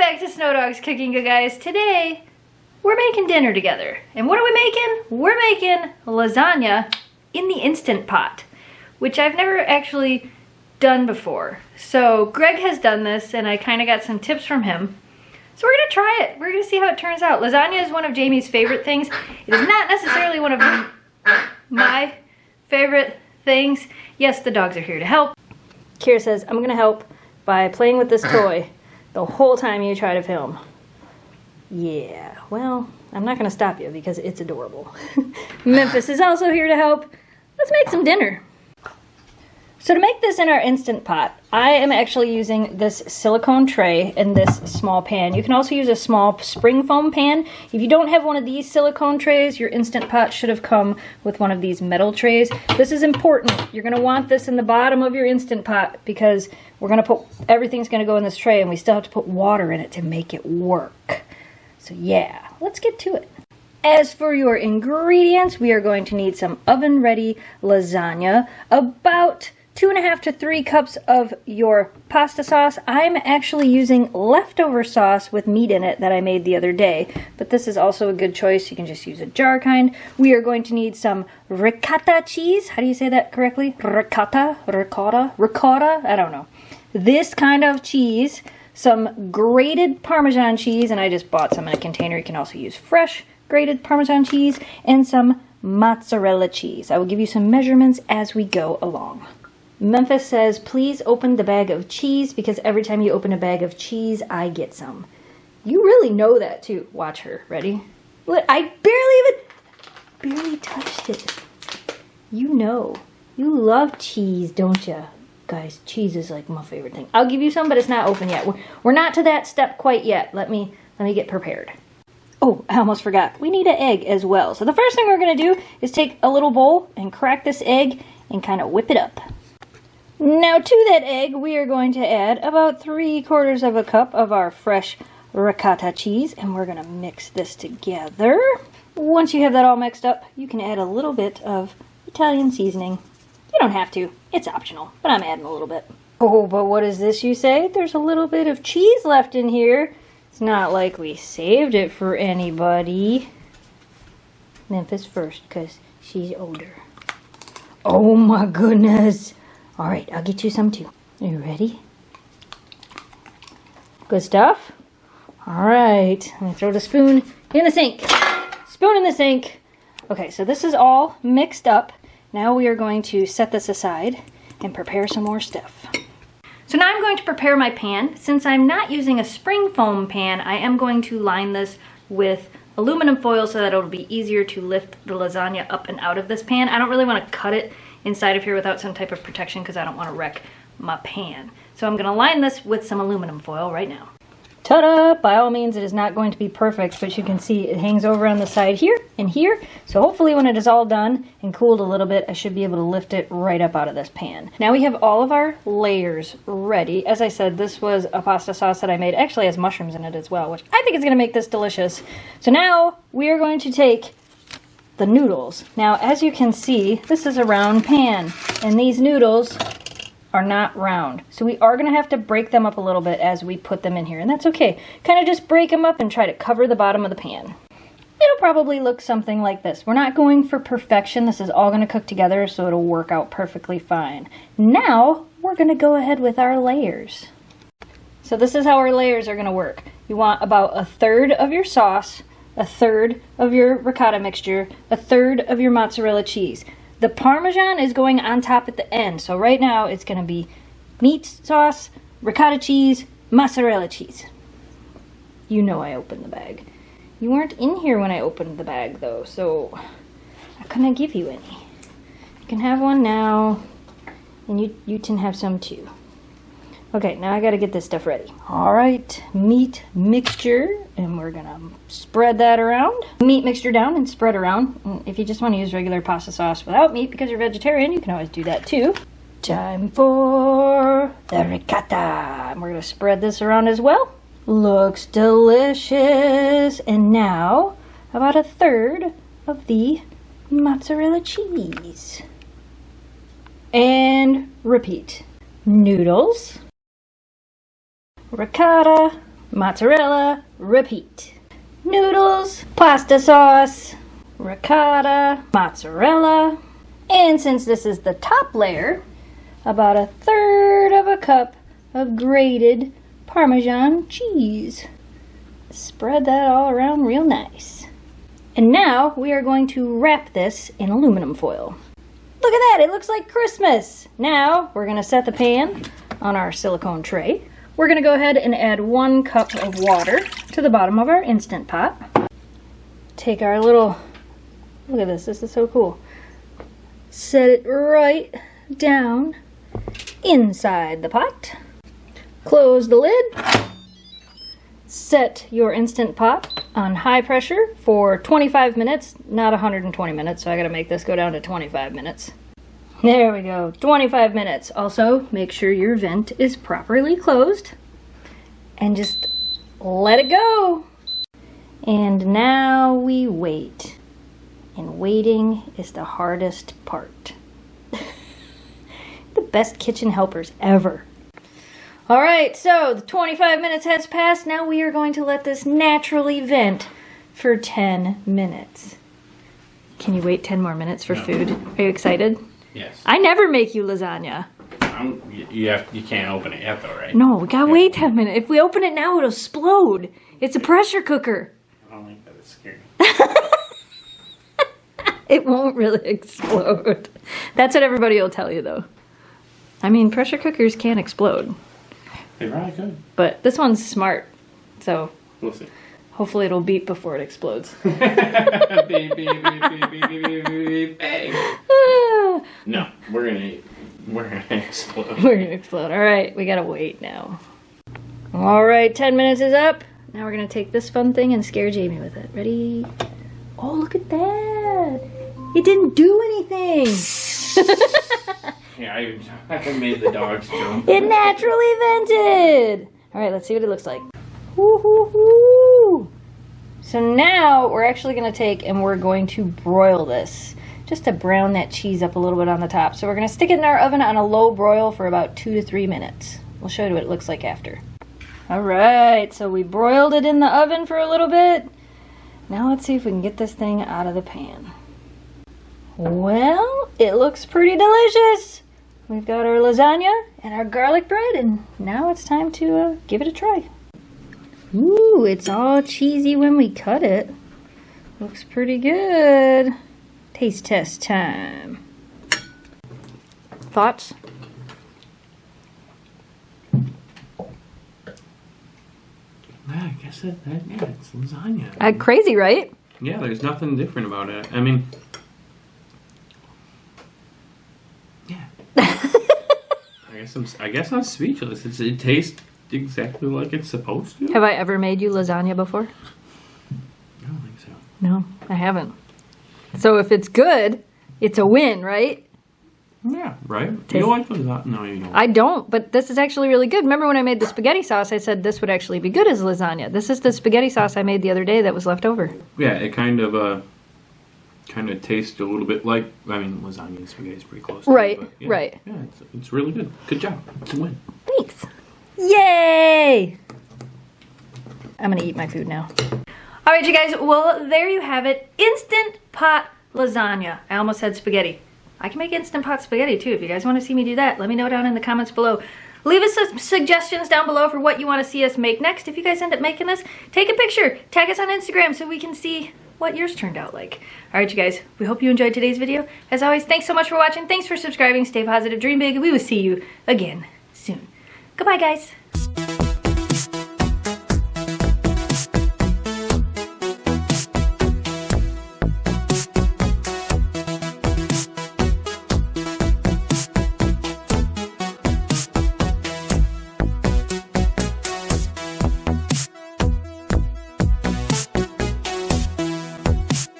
back to Snow Dogs Cooking, you guys. Today, we're making dinner together. And what are we making? We're making lasagna in the Instant Pot, which I've never actually done before. So Greg has done this, and I kind of got some tips from him. So we're gonna try it. We're gonna see how it turns out. Lasagna is one of Jamie's favorite things. It is not necessarily one of my favorite things. Yes, the dogs are here to help. Kira says, I'm gonna help by playing with this toy the whole time you try to film. Yeah, well, I'm not gonna stop you because it's adorable. Memphis is also here to help. Let's make some dinner. So to make this in our Instant Pot, I am actually using this silicone tray and this small pan. You can also use a small spring foam pan. If you don't have one of these silicone trays, your Instant Pot should have come with one of these metal trays. This is important. You're gonna want this in the bottom of your Instant Pot because we're gonna put, everything's gonna go in this tray and we still have to put water in it to make it work. So yeah, let's get to it. As for your ingredients, we are going to need some oven-ready lasagna, about 2.5 to 3 cups of your pasta sauce. I'm actually using leftover sauce with meat in it that I made the other day, but this is also a good choice. You can just use a jar kind. We are going to need some ricotta cheese. How do you say that correctly? Ricotta? I don't know. This kind of cheese. Some grated Parmesan cheese, and I just bought some in a container. You can also use fresh grated Parmesan cheese, and some mozzarella cheese. I will give you some measurements as we go along. Memphis says, please open the bag of cheese because every time you open a bag of cheese, I get some. You really know that too. Watch her. Ready? Look, I barely touched it. You know. You love cheese, don't you? Guys, cheese is like my favorite thing. I'll give you some, but it's not open yet. We're not to that step quite yet. Let me get prepared. Oh, I almost forgot. We need an egg as well. So the first thing we're going to do is take a little bowl and crack this egg and kind of whip it up. Now to that egg, we are going to add about 3/4 of a cup of our fresh ricotta cheese, and we're going to mix this together. Once you have that all mixed up, you can add a little bit of Italian seasoning. You don't have to. It's optional, but I'm adding a little bit. Oh, but what is this, you say? There's a little bit of cheese left in here. It's not like we saved it for anybody. Memphis first, because she's older. Oh my goodness. All right, I'll get you some too. Are you ready? Good stuff? All right, I'm gonna throw the spoon in the sink. Spoon in the sink. Okay, so this is all mixed up. Now we are going to set this aside and prepare some more stuff. So now I'm going to prepare my pan. Since I'm not using a spring foam pan, I am going to line this with aluminum foil so that it'll be easier to lift the lasagna up and out of this pan. I don't really want to cut it inside of here without some type of protection because I don't want to wreck my pan. So I'm going to line this with some aluminum foil right now. Ta-da! By all means, it is not going to be perfect, but you can see it hangs over on the side here and here. So hopefully when it is all done and cooled a little bit, I should be able to lift it right up out of this pan. Now we have all of our layers ready. As I said, this was a pasta sauce that I made. Actually has mushrooms in it as well, which I think is going to make this delicious. So now we are going to take the noodles. Now, as you can see, this is a round pan, and these noodles are not round. So we are going to have to break them up a little bit as we put them in here, and that's okay. Kind of just break them up and try to cover the bottom of the pan. It'll probably look something like this. We're not going for perfection. This is all going to cook together, so it'll work out perfectly fine. Now, we're going to go ahead with our layers. So this is how our layers are going to work. You want about 1/3 of your sauce, 1/3 of your ricotta mixture, 1/3 of your mozzarella cheese. The Parmesan is going on top at the end, so right now it's going to be meat sauce, ricotta cheese, mozzarella cheese. You know I opened the bag. You weren't in here when I opened the bag though, so I couldn't give you any. You can have one now, and you can have some too. Okay, now I gotta get this stuff ready. All right, meat mixture, and we're gonna spread that around. Meat mixture down and spread around. And if you just wanna use regular pasta sauce without meat because you're vegetarian, you can always do that too. Time for the ricotta. And we're gonna spread this around as well. Looks delicious. And now, about 1/3 of the mozzarella cheese. And repeat. Noodles, ricotta, mozzarella, repeat. Noodles, pasta sauce, ricotta, mozzarella, and since this is the top layer, about 1/3 cup of grated Parmesan cheese. Spread that all around real nice. And now we are going to wrap this in aluminum foil. Look at that, it looks like Christmas. Now we're gonna set the pan on our silicone tray. We're gonna go ahead and add 1 cup of water to the bottom of our Instant Pot. Take our little, look at this is so cool. Set it right down inside the pot. Close the lid. Set your Instant Pot on high pressure for 25 minutes, not 120 minutes, so I gotta make this go down to 25 minutes. There we go, 25 minutes. Also, make sure your vent is properly closed and just let it go. And now we wait. And waiting is the hardest part. The best kitchen helpers ever. All right, so the 25 minutes has passed. Now we are going to let this naturally vent for 10 minutes. Can you wait 10 more minutes for food? Are you excited? Yes. I never make you lasagna. You can't open it yet though, right? No, we gotta wait 10 minutes. If we open it now, it'll explode. It's a pressure cooker. I don't like that. It's scary. It won't really explode. That's what everybody will tell you though. I mean, pressure cookers can explode. They probably could. But this one's smart, so we'll see. Hopefully it'll beep before it explodes. Beep, beep, beep, beep, beep, beep, beep, bang. No, we're gonna explode. We're gonna explode. All right, we gotta wait now. All right, 10 minutes is up. Now we're gonna take this fun thing and scare Jamie with it. Ready? Oh, look at that! It didn't do anything. Yeah, I made the dogs jump. It naturally vented. All right, let's see what it looks like. Woo-hoo-hoo. So now we're actually going to take and we're going to broil this just to brown that cheese up a little bit on the top. So we're going to stick it in our oven on a low broil for about 2 to 3 minutes. We'll show you what it looks like after. All right, so we broiled it in the oven for a little bit. Now let's see if we can get this thing out of the pan. Well, it looks pretty delicious. We've got our lasagna and our garlic bread, and now it's time to give it a try. Ooh, it's all cheesy when we cut it. Looks pretty good. Taste test time. Thoughts? Yeah, I guess yeah, it's lasagna. Crazy, right? Yeah, there's nothing different about it. I mean, yeah. I guess I'm speechless. It tastes exactly like it's supposed to. Have I ever made you lasagna before? I don't think so. No, I haven't. So if it's good, it's a win, right? Yeah, right? You don't like lasagna? No, you don't. I don't, but this is actually really good. Remember when I made the spaghetti sauce, I said this would actually be good as lasagna. This is the spaghetti sauce I made the other day that was left over. Yeah, it kind of tastes a little bit like, I mean, lasagna and spaghetti is pretty close. Right, but yeah, right. Yeah, it's really good. Good job. It's a win. Thanks. Yay! I'm gonna eat my food now. All right, you guys, well, there you have it. Instant Pot Lasagna. I almost said spaghetti. I can make Instant Pot spaghetti too. If you guys want to see me do that, let me know down in the comments below. Leave us some suggestions down below for what you want to see us make next. If you guys end up making this, take a picture, tag us on Instagram so we can see what yours turned out like. All right, you guys, we hope you enjoyed today's video. As always, thanks so much for watching. Thanks for subscribing. Stay positive, dream big, and we will see you again soon. Goodbye, guys.